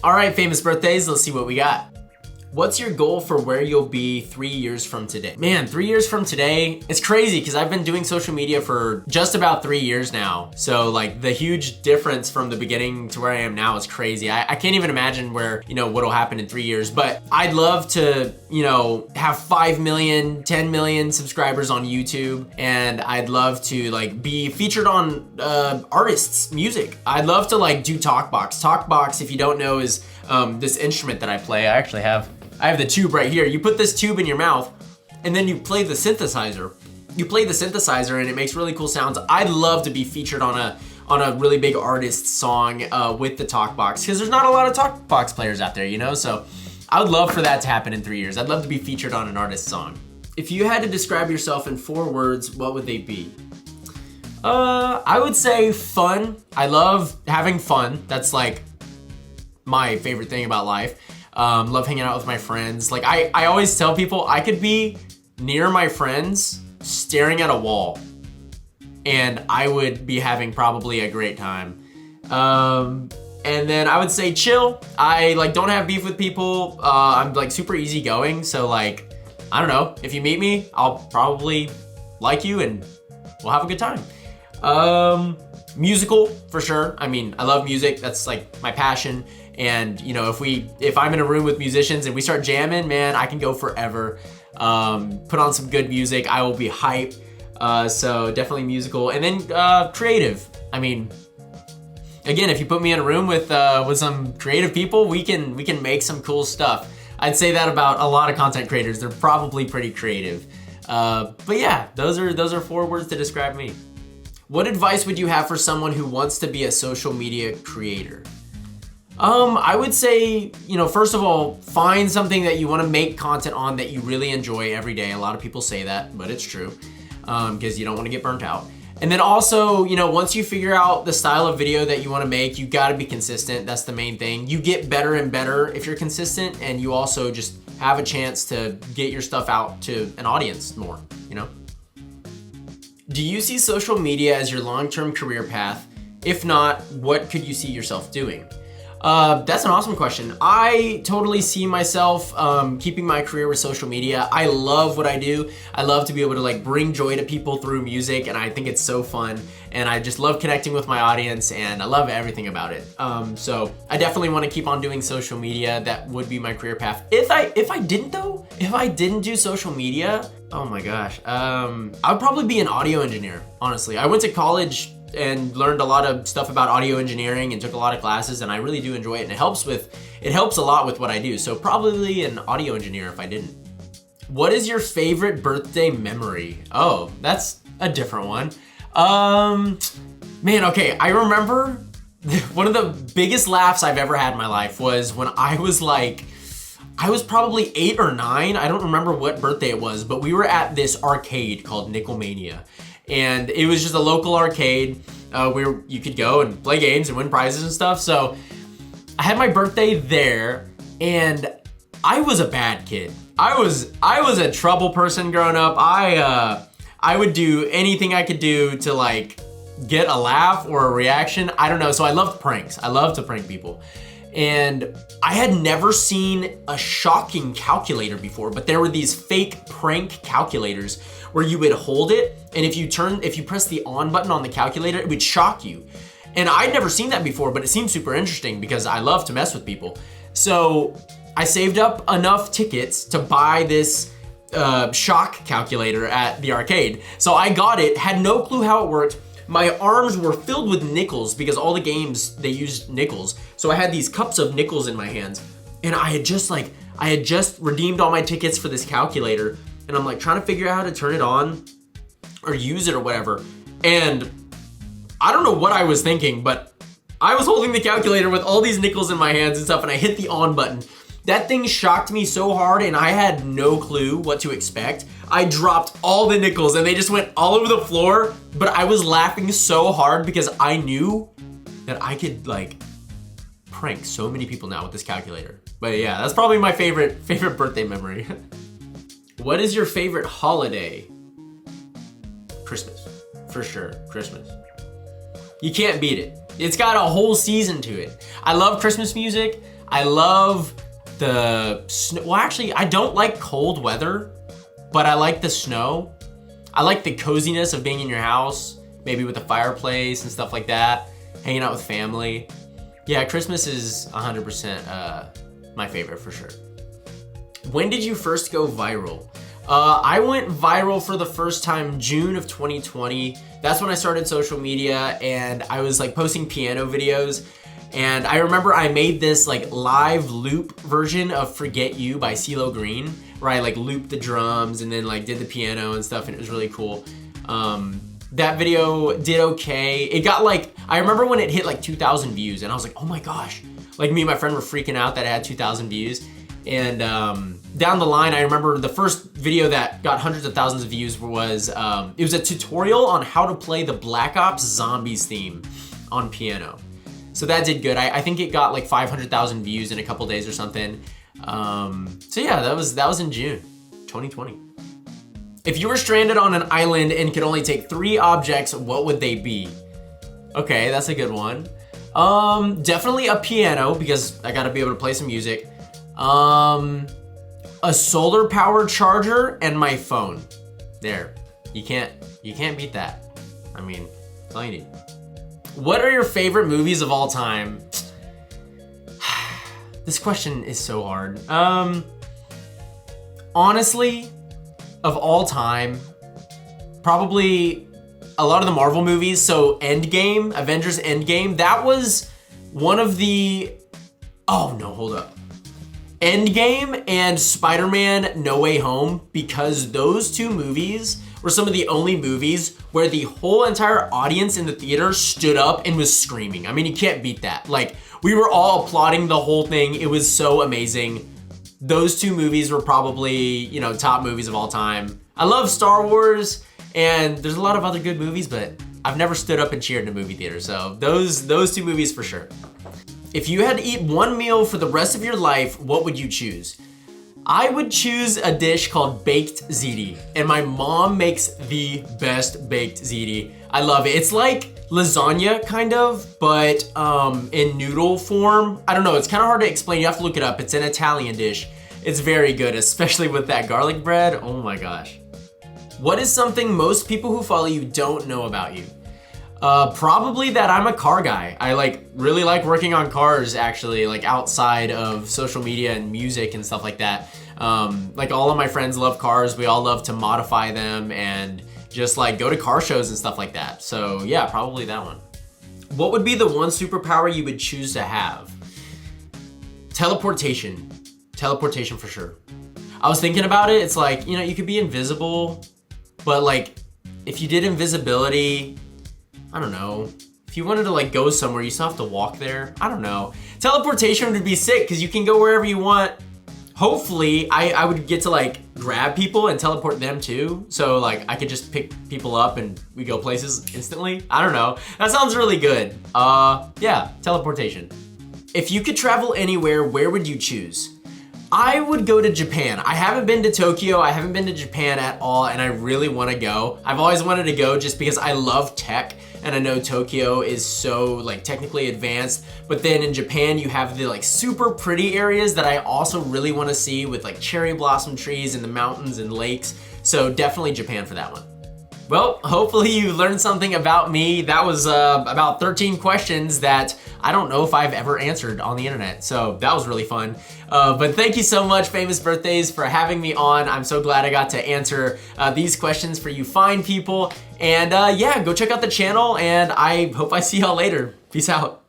All right, famous birthdays, let's see what we got. What's your goal for where you'll be 3 years from today? Man, 3 years from today, it's crazy because I've been doing social media for just about 3 years now. So like the huge difference from the beginning to where I am now is crazy. I can't even imagine where, what'll happen in 3 years, but I'd love to, have 5 million, 10 million subscribers on YouTube. And I'd love to like be featured on artists' music. I'd love to like do TalkBox. TalkBox, if you don't know, is this instrument that I play. I have the tube right here. You put this tube in your mouth and then you play the synthesizer. You play the synthesizer and it makes really cool sounds. I'd love to be featured on a really big artist song with the TalkBox because there's not a lot of TalkBox players out there, so I would love for that to happen in 3 years. I'd love to be featured on an artist song. If you had to describe yourself in 4 words, what would they be? I would say fun. I love having fun. That's like my favorite thing about life. Love hanging out with my friends. Like I always tell people I could be near my friends staring at a wall and I would be having probably a great time. And then I would say chill. I like don't have beef with people. I'm like super easygoing. So like, I don't know, if you meet me, I'll probably like you and we'll have a good time. Musical for sure. I mean, I love music. That's like my passion. And if I'm in a room with musicians and we start jamming, man, I can go forever. Put on some good music, I will be hype. So definitely musical. And then creative. I mean, again, if you put me in a room with some creative people, we can make some cool stuff. I'd say that about a lot of content creators. They're probably pretty creative. But yeah, those are 4 words to describe me. What advice would you have for someone who wants to be a social media creator? I would say, first of all, find something that you want to make content on that you really enjoy every day. A lot of people say that, but it's true, because you don't want to get burnt out. And then also, once you figure out the style of video that you want to make, you got to be consistent. That's the main thing. You get better and better if you're consistent, and you also just have a chance to get your stuff out to an audience more, Do you see social media as your long-term career path? If not, what could you see yourself doing? That's an awesome question. I totally see myself keeping my career with social media. I love what I do. I love to be able to like bring joy to people through music, and I think it's so fun. And I just love connecting with my audience, and I love everything about it. So I definitely want to keep on doing social media. That would be my career path. If I didn't do social media, oh my gosh, I'd probably be an audio engineer. Honestly, I went to college and learned a lot of stuff about audio engineering and took a lot of classes, and I really do enjoy it, and it helps a lot with what I do. So probably an audio engineer if I didn't. What is your favorite birthday memory? Oh, that's a different one. Man, okay, I remember one of the biggest laughs I've ever had in my life was when I was probably 8 or 9. I don't remember what birthday it was, but we were at this arcade called Nickelmania. And it was just a local arcade where you could go and play games and win prizes and stuff. So I had my birthday there, and I was a bad kid. I was a trouble person growing up. I would do anything I could do to like get a laugh or a reaction. I don't know. So I loved pranks. I love to prank people. And I had never seen a shocking calculator before, but there were these fake prank calculators where you would hold it, and if you press the on button on the calculator, it would shock you. And I'd never seen that before, but it seemed super interesting because I love to mess with people. So I saved up enough tickets to buy this shock calculator at the arcade. So I got it, had no clue how it worked. My arms were filled with nickels because all the games, they used nickels. So I had these cups of nickels in my hands, and I had just redeemed all my tickets for this calculator, and I'm like trying to figure out how to turn it on or use it or whatever. And I don't know what I was thinking, but I was holding the calculator with all these nickels in my hands and stuff, and I hit the on button. That thing shocked me so hard, and I had no clue what to expect. I dropped all the nickels and they just went all over the floor, but I was laughing so hard because I knew that I could like prank so many people now with this calculator. But yeah, that's probably my favorite birthday memory. What is your favorite holiday? Christmas, for sure, Christmas. You can't beat it. It's got a whole season to it. I love Christmas music. I love the snow. Well, actually, I don't like cold weather, but I like the snow. I like the coziness of being in your house, maybe with a fireplace and stuff like that, hanging out with family. Yeah, Christmas is 100% my favorite for sure. When did you first go viral? I went viral for the first time June of 2020. That's when I started social media, and I was like posting piano videos. And I remember I made this like live loop version of Forget You by CeeLo Green, where I like looped the drums and then like did the piano and stuff, and it was really cool. That video did okay. It got like, I remember when it hit like 2,000 views, and I was like, oh my gosh. Like me and my friend were freaking out that it had 2,000 views. And down the line, I remember the first video that got hundreds of thousands of views was, it was a tutorial on how to play the Black Ops Zombies theme on piano. So that did good. I think it got like 500,000 views in a couple days or something. So yeah, that was in June 2020. If you were stranded on an island and could only take 3 objects, what would they be? Okay, that's a good one. Definitely a piano, because I gotta be able to play some music. A solar powered charger and my phone. There, you can't beat that. I mean, that's all you need. What are your favorite movies of all time? This question is so hard. Honestly, of all time, probably a lot of the Marvel movies. So Endgame, Avengers Endgame, that was one of the, oh no, hold up. Endgame and Spider-Man No Way Home, because those 2 movies were some of the only movies where the whole entire audience in the theater stood up and was screaming. I mean, you can't beat that. Like, we were all applauding the whole thing. It was so amazing. Those 2 movies were probably, you know, top movies of all time. I love Star Wars, and there's a lot of other good movies, but I've never stood up and cheered in a movie theater. So those 2 movies for sure. If you had to eat one meal for the rest of your life, what would you choose? I would choose a dish called baked ziti, and my mom makes the best baked ziti. I love it. It's like lasagna kind of, but in noodle form. I don't know, it's kind of hard to explain. You have to look it up. It's an Italian dish. It's very good, especially with that garlic bread. Oh my gosh. What is something most people who follow you don't know about you? Probably that I'm a car guy. I really like working on cars, actually, like outside of social media and music and stuff like that. Like all of my friends love cars. We all love to modify them and just like go to car shows and stuff like that. So yeah, probably that one. What would be the one superpower you would choose to have? Teleportation. Teleportation for sure. I was thinking about it. It's like, you know, you could be invisible, but like if you did invisibility, I don't know. If you wanted to like go somewhere, you still have to walk there. I don't know. Teleportation would be sick because you can go wherever you want. Hopefully, I would get to like grab people and teleport them too. So like I could just pick people up and we go places instantly. I don't know. That sounds really good. Yeah, teleportation. If you could travel anywhere, where would you choose? I would go to Japan. I haven't been to Tokyo, I haven't been to Japan at all, and I really want to go. I've always wanted to go just because I love tech, and I know Tokyo is so like technically advanced, but then in Japan you have the like super pretty areas that I also really want to see with like cherry blossom trees and the mountains and lakes. So definitely Japan for that one. Well, hopefully you learned something about me. That was about 13 questions that I don't know if I've ever answered on the internet. So that was really fun. But thank you so much, Famous Birthdays, for having me on. I'm so glad I got to answer these questions for you fine people. And yeah, go check out the channel, and I hope I see y'all later. Peace out.